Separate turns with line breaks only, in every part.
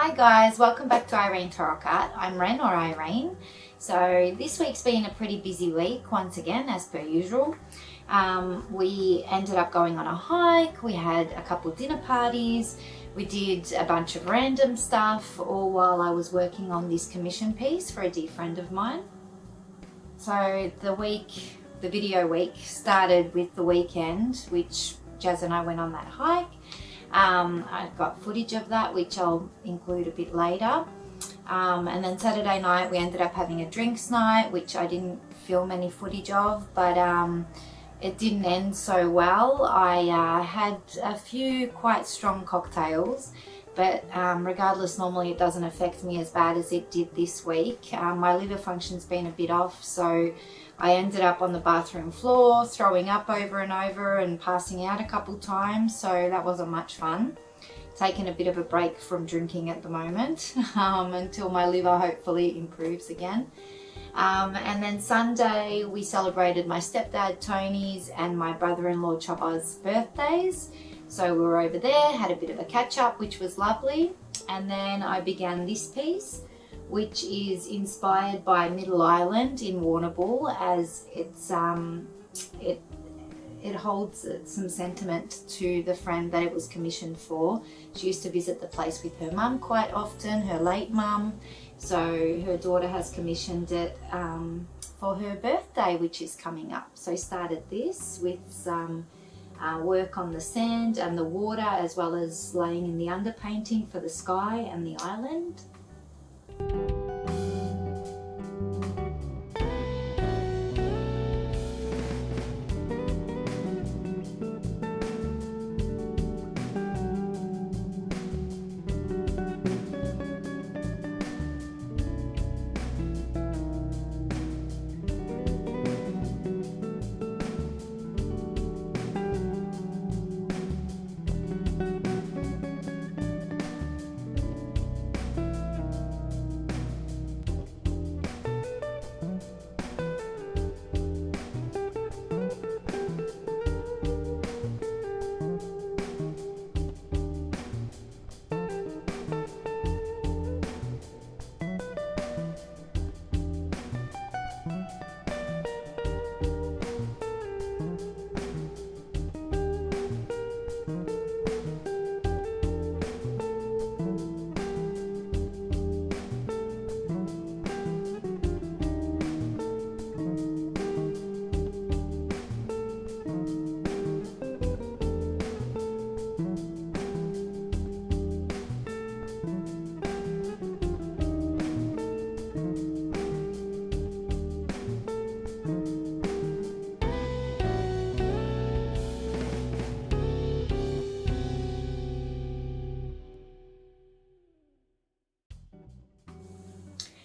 Hi guys, welcome back to Irene Torok Art. I'm Ren or Irene. So this week's been a pretty busy week once again, as per usual. We ended up going on a hike, we had a couple dinner parties, we did a bunch of random stuff, all while I was working on this commission piece for a dear friend of mine. So the video week started with the weekend, which Jazz and I went on that hike. I've got footage of that which I'll include a bit later, and then Saturday night we ended up having a drinks night, which I didn't film any footage of, but it didn't end so well. I had a few quite strong cocktails, but regardless, normally it doesn't affect me as bad as it did this week. My liver function's been a bit off, so I ended up on the bathroom floor throwing up over and over and passing out a couple times, so that wasn't much fun. Taking a bit of a break from drinking at the moment until my liver hopefully improves again. And then Sunday we celebrated my stepdad Tony's and my brother-in-law Chopper's birthdays. So we were over there, had a bit of a catch up, which was lovely. And then I began this piece, which is inspired by Middle Island in Warrnambool, as it holds some sentiment to the friend that it was commissioned for. She used to visit the place with her mum quite often, her late mum, so her daughter has commissioned it for her birthday, which is coming up. So I started this with some work on the sand and the water, as well as laying in the underpainting for the sky and the island.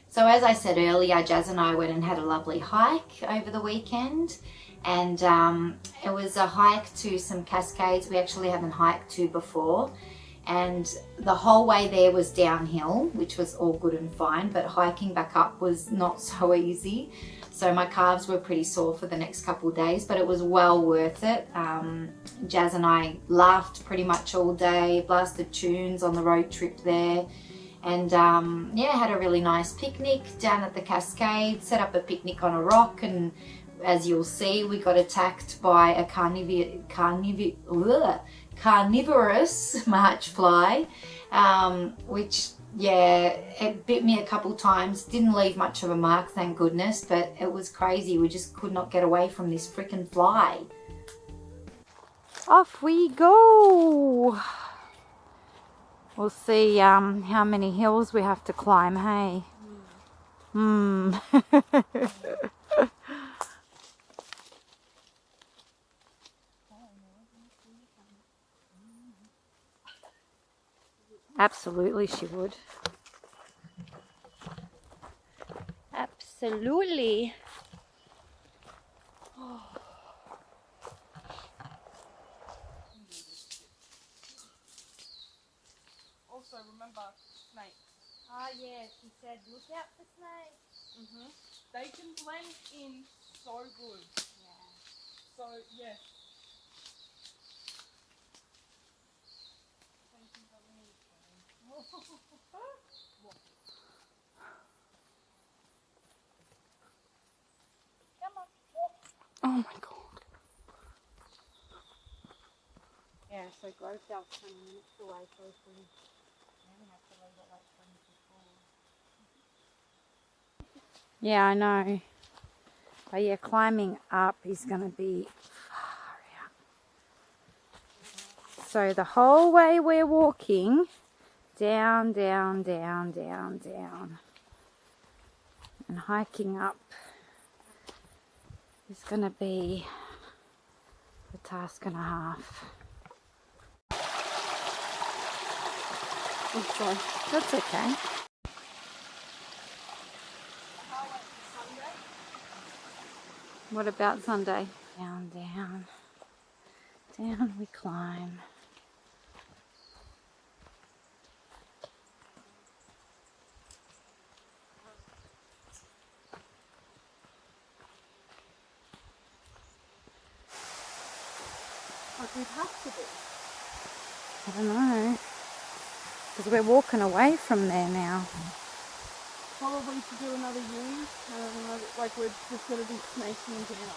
So as I said earlier, Jazz and I went and had a lovely hike over the weekend, and it was a hike to some cascades we actually haven't hiked to before, and the whole way there was downhill, which was all good and fine, but hiking back up was not so easy. So my calves were pretty sore for the next couple of days, but it was well worth it. Jazz and I laughed pretty much all day, blasted tunes on the road trip there. And yeah, had a really nice picnic down at the Cascade, set up a picnic on a rock, and as you'll see, we got attacked by a carnivorous march fly, which, yeah, it bit me a couple times. Didn't leave much of a mark, thank goodness, but it was crazy. We just could not get away from this freaking fly. Off we go! We'll see how many hills we have to climb, hey? Absolutely she would. Absolutely.
Also, remember snakes.
Ah, yeah, she said, look out for snakes.
They can blend in so good.
Yeah.
So, yeah. my god. Yeah, so Grovedale's 20 minutes away, so if we have to leave at like 20 before. Yeah, I know. But yeah, climbing up is going to be far out. So the whole way we're walking, down, down, down, down, down, and hiking up is going to be a task and a half. Oh, sorry. That's okay. What about Sunday? Down, down, down we climb. Like we'd have to be. I don't know. Because we're walking away from there now. Probably to do another uni. Like we're just going to be snaking down.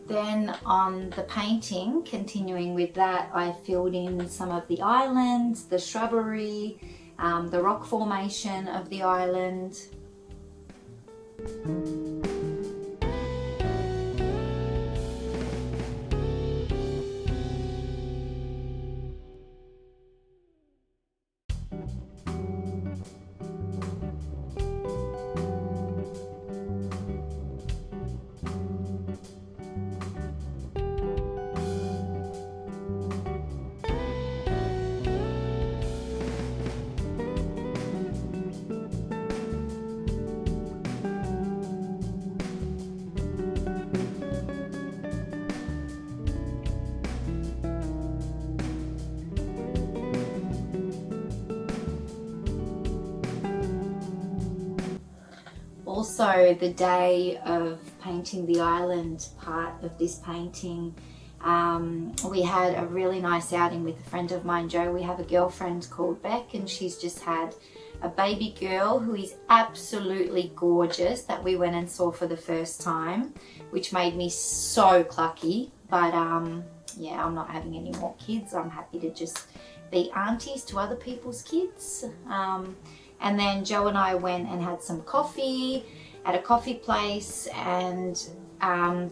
Then on the painting, continuing with that, I filled in some of the islands, the shrubbery, the rock formation of the island. Also, the day of painting the island part of this painting, we had a really nice outing with a friend of mine, Jo. We have a girlfriend called Beck, and she's just had a baby girl who is absolutely gorgeous that we went and saw for the first time, which made me so clucky. But yeah, I'm not having any more kids. I'm happy to just be aunties to other people's kids. And then Jo and I went and had some coffee at a coffee place and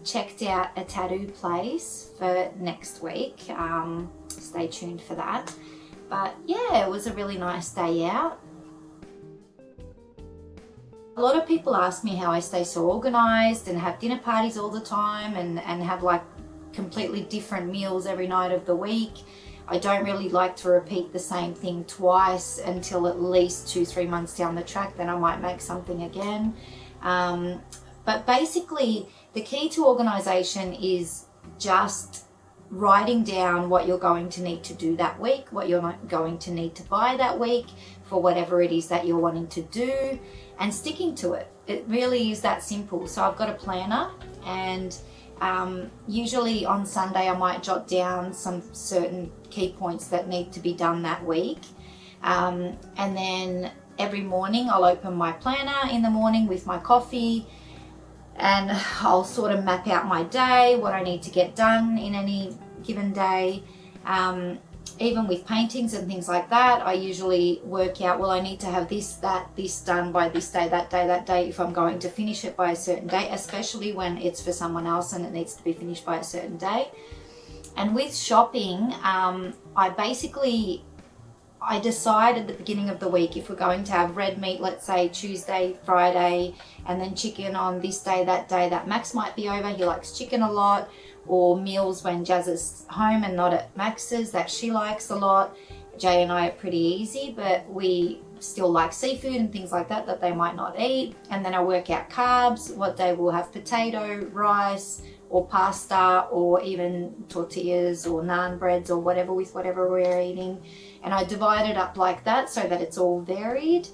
checked out a tattoo place for next week. Stay tuned for that. But yeah, it was a really nice day out. A lot of people ask me how I stay so organized and have dinner parties all the time and have like completely different meals every night of the week. I don't really like to repeat the same thing twice until at least 2-3 months down the track, then I might make something again. But basically the key to organization is just writing down what you're going to need to do that week, what you're going to need to buy that week for whatever it is that you're wanting to do, and sticking to it. It really is that simple. So I've got a planner, and Usually on Sunday I might jot down some certain key points that need to be done that week. And then every morning I'll open my planner in the morning with my coffee, and I'll sort of map out my day, what I need to get done in any given day. Even with paintings and things like that, I usually work out, well, I need to have this done by this day, that day, if I'm going to finish it by a certain day, especially when it's for someone else and it needs to be finished by a certain day. And with shopping, I decide at the beginning of the week if we're going to have red meat, let's say Tuesday, Friday, and then chicken on this day, that Max might be over. He likes chicken a lot. Or meals when Jazz is home and not at Max's, that she likes a lot. Jay and I are pretty easy, but we still like seafood and things like that they might not eat. And then I work out carbs, what day we'll have potato, rice, or pasta, or even tortillas or naan breads or whatever with whatever we're eating. And I divide it up like that so that it's all varied.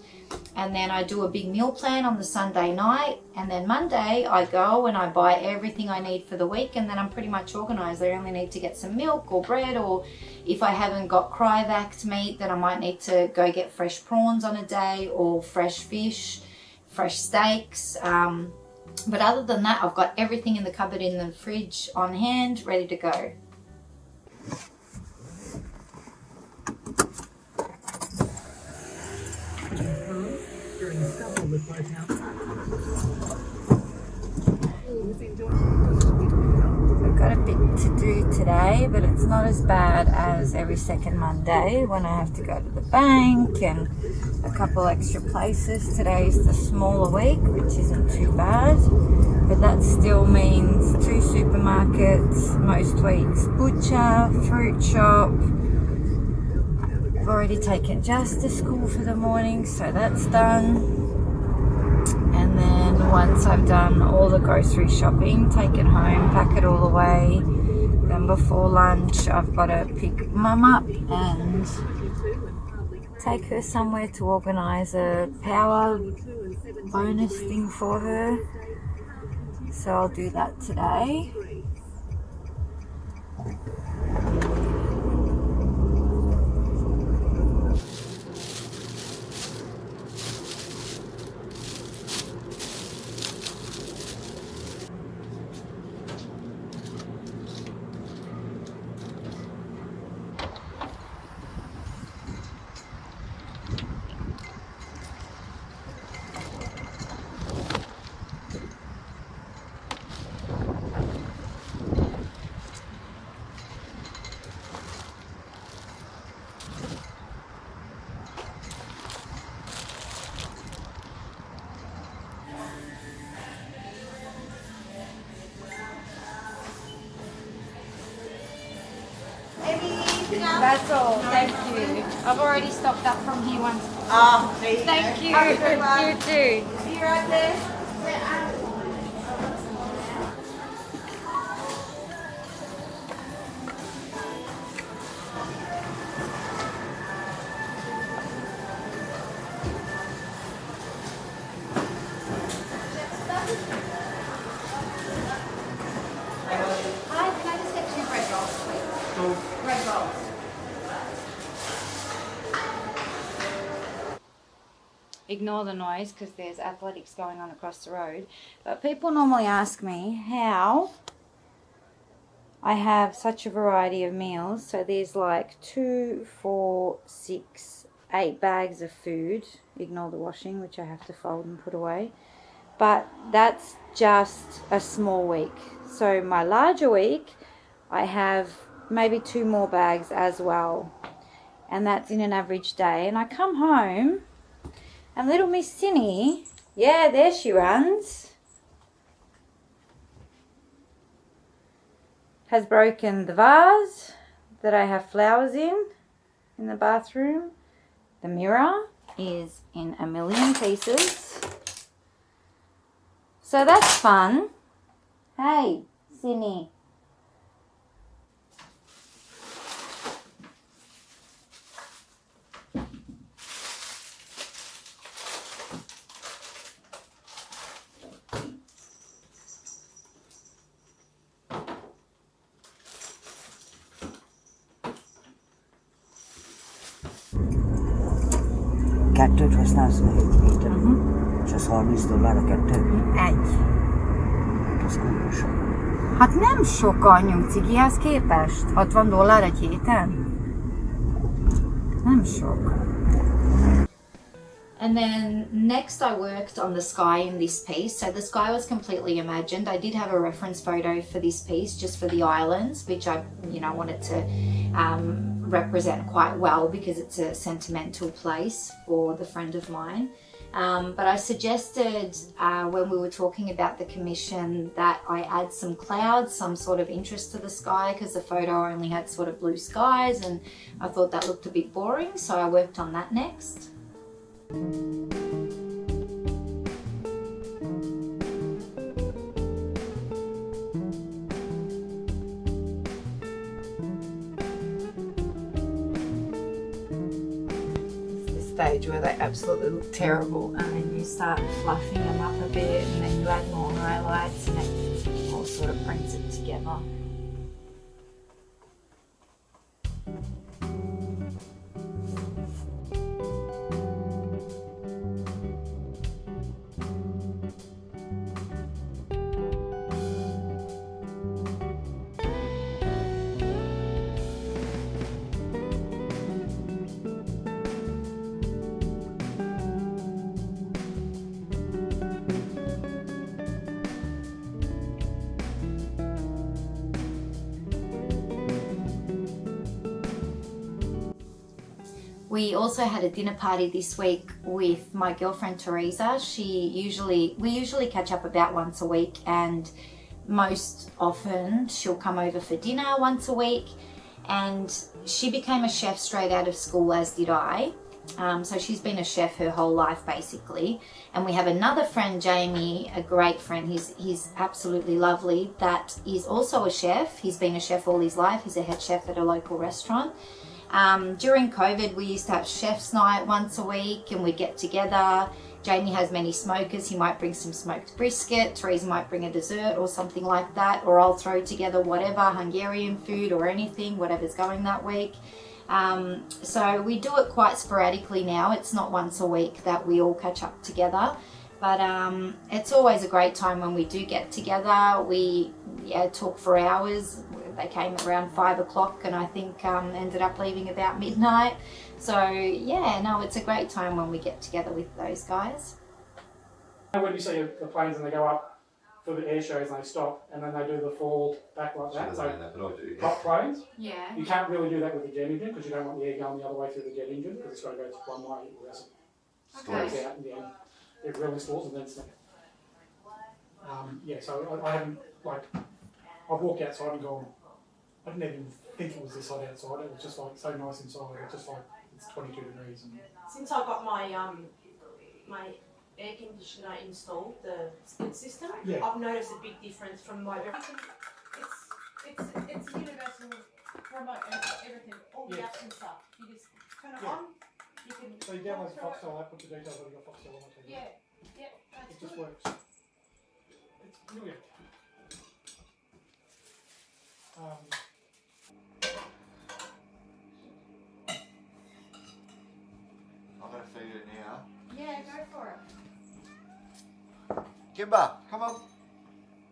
And then I do a big meal plan on the Sunday night, and then Monday I go and I buy everything I need for the week, and then I'm pretty much organized. I only need to get some milk or bread, or if I haven't got cryovac meat, then I might need to go get fresh prawns on a day, or fresh fish, fresh steaks. But other than that, I've got everything in the cupboard in the fridge on hand, ready to go. I've got a bit to do today, but it's not as bad as every second Monday when I have to go to the bank and a couple extra places. Today's the smaller week, which isn't too bad, but that still means 2 supermarkets most weeks, butcher, fruit shop. I've already taken Jazz to school for the morning, so that's done. And then once I've done all the grocery shopping, take it home, pack it all away, then before lunch I've got to pick Mum up and take her somewhere to organise a power bonus thing for her. So I'll do that today. That's all, thank you. I've already stocked up from here once.
Oh, there you
Thank
go.
you.
Have a good one.
You too.
See you right there.
Hi, can I just get 2 bread rolls, please? Bread rolls. Ignore the noise because there's athletics going on across the road. But people normally ask me how I have such a variety of meals. So there's like 2, 4, 6, 8 bags of food. Ignore the washing, which I have to fold and put away. But that's just a small week. So my larger week, I have maybe 2 more bags as well. And that's in an average day. And I come home and little Miss Cinny, yeah, there she runs, has broken the vase that I have flowers in the bathroom. The mirror is in a million pieces. So that's fun. Hey, Cinny.
Kettőt használsz a héten? És az $30 a kettő?
Egy.
Az kurva sok.
Hát nem sok a nyugcigihez képest. $60 egy héten? Nem sok.
And then next I worked on the sky in this piece. So the sky was completely imagined. I did have a reference photo for this piece just for the islands, which I, wanted to represent quite well because it's a sentimental place for the friend of mine. But I suggested when we were talking about the commission that I add some clouds, some sort of interest to the sky, because the photo only had sort of blue skies and I thought that looked a bit boring, so I worked on that next.
Stage where they absolutely look terrible, and then you start fluffing them up a bit, and then you add more highlights, and it all sort of brings it together.
We also had a dinner party this week with my girlfriend Teresa. We usually catch up about once a week, and most often she'll come over for dinner once a week. And she became a chef straight out of school, as did I. So she's been a chef her whole life basically. And we have another friend, Jamie, a great friend. He's absolutely lovely. That is also a chef. He's been a chef all his life. He's a head chef at a local restaurant. During COVID, we used to have chef's night once a week and we'd get together. Jamie has many smokers. He might bring some smoked brisket. Teresa might bring a dessert or something like that. Or I'll throw together whatever, Hungarian food or anything, whatever's going that week. So we do it quite sporadically now. It's not once a week that we all catch up together. But it's always a great time when we do get together. We talk for hours. They came around 5 o'clock and I think ended up leaving about midnight. So it's a great time when we get together with those guys.
When you see the planes and they go up for the air shows and they stop and then they do the fall back like that, so top planes, you can't really do that with the jet engine because you don't want the air going the other way through the jet engine because it's got to go one way or else it stalls out in the end. It really stalls and then snaps. So I haven't, I've walked outside and gone, I didn't even think it was this hot outside. It was just so nice inside. It's just it's 22 degrees.
Since I got my my air conditioner installed, the split system, I've noticed a big difference from my. It's universal remote and everything, all the apps and stuff. You just turn it on. You can.
So you download the Foxtel app, put the details of your Foxtel on it.
That's
it just
good.
works. It's brilliant.
I'm going to feed it now.
Yeah, go for it.
Kimber, come on.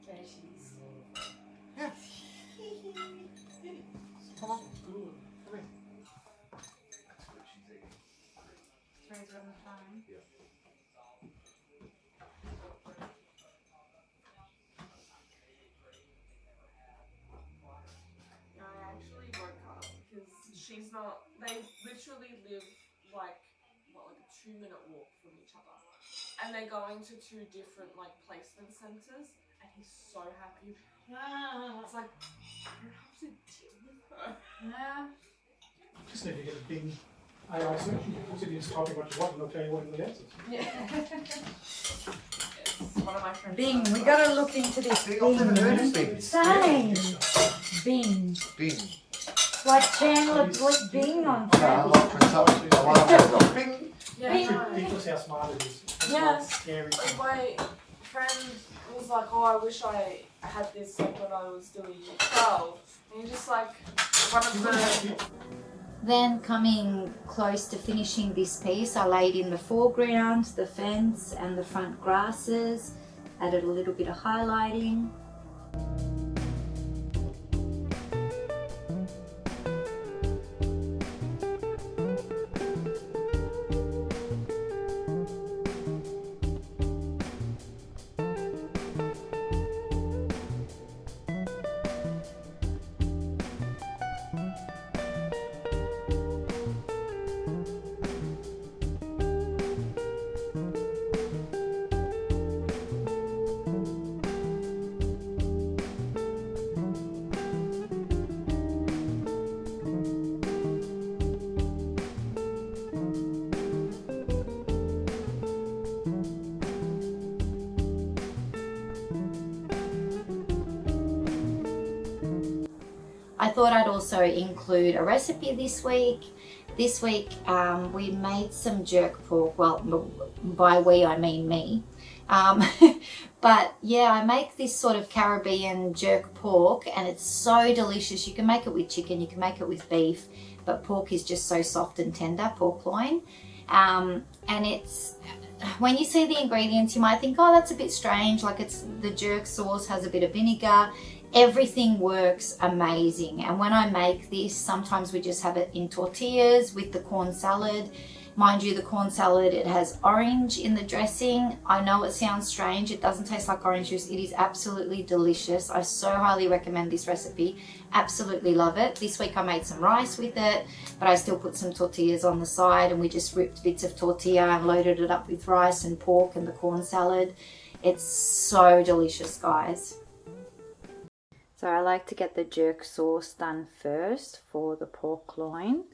There she is.
Yeah. Come on.
Good. Come in.
That's what she's eating.
Teresa on the phone.
Yeah.
I actually woke up because she's not. They literally live like a 2-minute walk from each other, and they're going to 2 different placement centres. And he's so happy. It's like I don't have to deal with her.
Yeah.
Just need to get a Bing AI search. You just type in what you want and they'll tell you what the answers.
It's one of my friends.
Bing, we gotta look into this.
I've never heard of Bing.
Same. Bing.
Bing.
Like Chandler put Bing on
I
Facebook.
like when someone, I want to go Bing.
Yeah,
It's
no.
ridiculous how smart it is. It's
Yeah.
scary.
My friend was like, "Oh, I wish I had this when I was doing 12." And you're just like one of the.
Then coming close to finishing this piece, I laid in the foreground, the fence and the front grasses, added a little bit of highlighting. I thought I'd also include a recipe this week. This week we made some jerk pork. Well, by we I mean me. But yeah, I make this sort of Caribbean jerk pork and it's so delicious. You can make it with chicken, you can make it with beef, but pork is just so soft and tender, pork loin. And it's, when you see the ingredients, you might think, oh, that's a bit strange, like it's the jerk sauce has a bit of vinegar. Everything works amazing. And when I make this, sometimes we just have it in tortillas with the corn salad. Mind you, the corn salad, it has orange in the dressing. I know it sounds strange. It doesn't taste like orange juice. It is absolutely delicious. I so highly recommend this recipe. Absolutely love it. This week I made some rice with it, but I still put some tortillas on the side and we just ripped bits of tortilla and loaded it up with rice and pork and the corn salad. It's so delicious, guys. So I like to get the jerk sauce done first for the pork loin.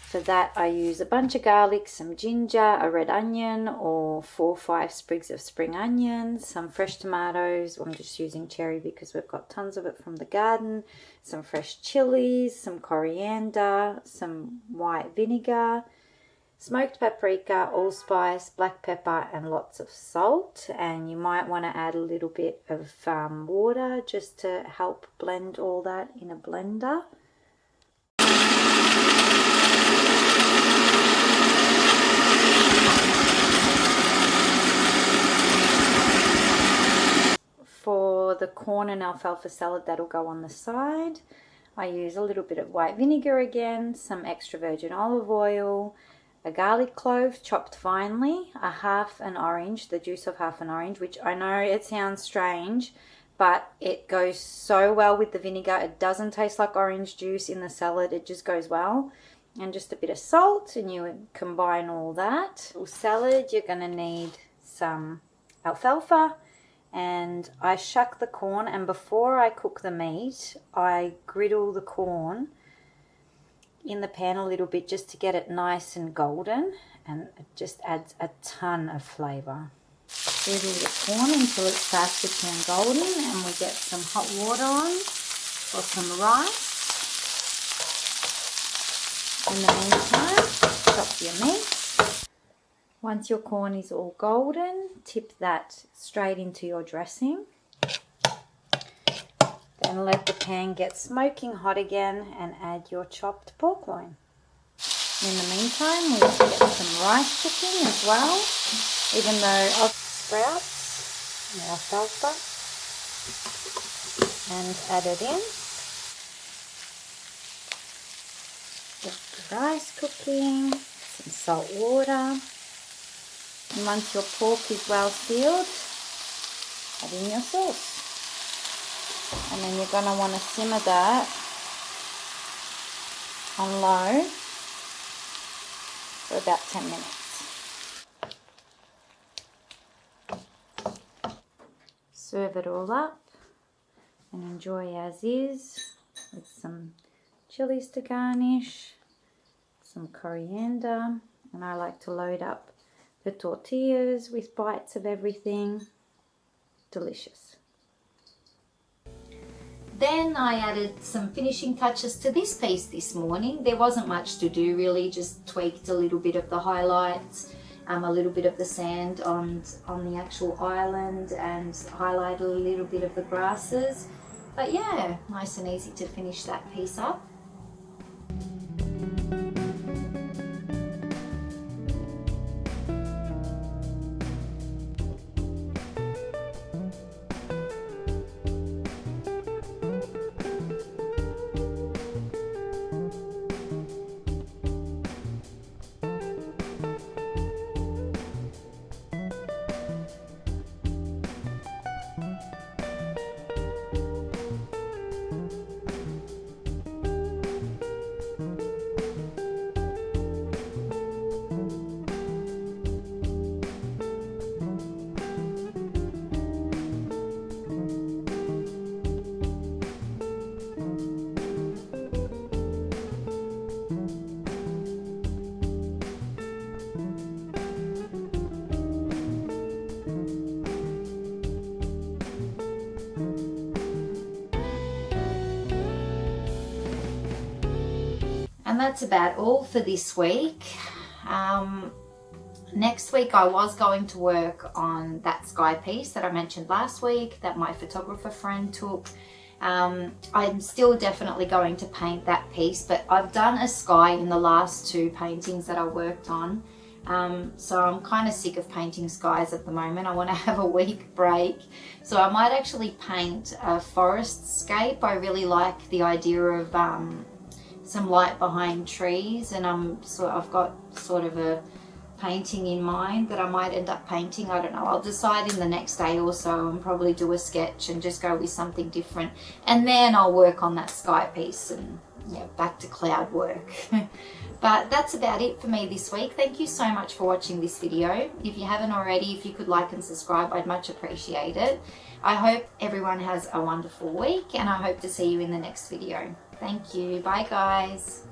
For that I use a bunch of garlic, some ginger, a red onion or 4 or 5 sprigs of spring onions, some fresh tomatoes. I'm just using cherry because we've got tons of it from the garden, some fresh chilies, some coriander, some white vinegar, smoked paprika, allspice, black pepper and lots of salt. And you might want to add a little bit of water just to help blend all that in a blender. For the corn and alfalfa salad, that'll go on the side. I use a little bit of white vinegar again, some extra virgin olive oil, a garlic clove chopped finely, half an orange, the juice of half an orange, which I know it sounds strange, but it goes so well with the vinegar. It doesn't taste like orange juice in the salad, it just goes well. And just a bit of salt, and you combine all that. For salad, you're going to need some alfalfa, and I shuck the corn, and before I cook the meat, I griddle the corn in the pan a little bit just to get it nice and golden, and it just adds a ton of flavour. Griddle the corn until it starts to turn golden, and we get some hot water on for some rice. In the meantime, chop your meat. Once your corn is all golden, tip that straight into your dressing. Then let the pan get smoking hot again and add your chopped pork loin. In the meantime, we get some rice cooking as well, even though I've sprouts and alfalfa, and add it in. Get the rice cooking, some salt water. And once your pork is well sealed, add in your sauce. And then you're going to want to simmer that on low for about 10 minutes. Serve it all up and enjoy as is with some chilies to garnish, some coriander, and I like to load up the tortillas with bites of everything. Delicious. Then I added some finishing touches to this piece this morning. There wasn't much to do really, just tweaked a little bit of the highlights, a little bit of the sand on the actual island, and highlighted a little bit of the grasses. But yeah, nice and easy to finish that piece up. that's about all for this week. Next week I was going to work on that sky piece that I mentioned last week that my photographer friend took. I'm still definitely going to paint that piece, but I've done a sky in the last 2 paintings that I worked on. So I'm kind of sick of painting skies at the moment. I want to have a week break. So I might actually paint a forest scape. I really like the idea of some light behind trees, and I've got sort of a painting in mind that I might end up painting. I don't know, I'll decide in the next day or so and probably do a sketch and just go with something different, and then I'll work on that sky piece and back to cloud work. But that's about it for me this week. Thank you so much for watching this video. If you haven't already, if you could like and subscribe, I'd much appreciate it. I hope everyone has a wonderful week, and I hope to see you in the next video. Thank you. Bye guys.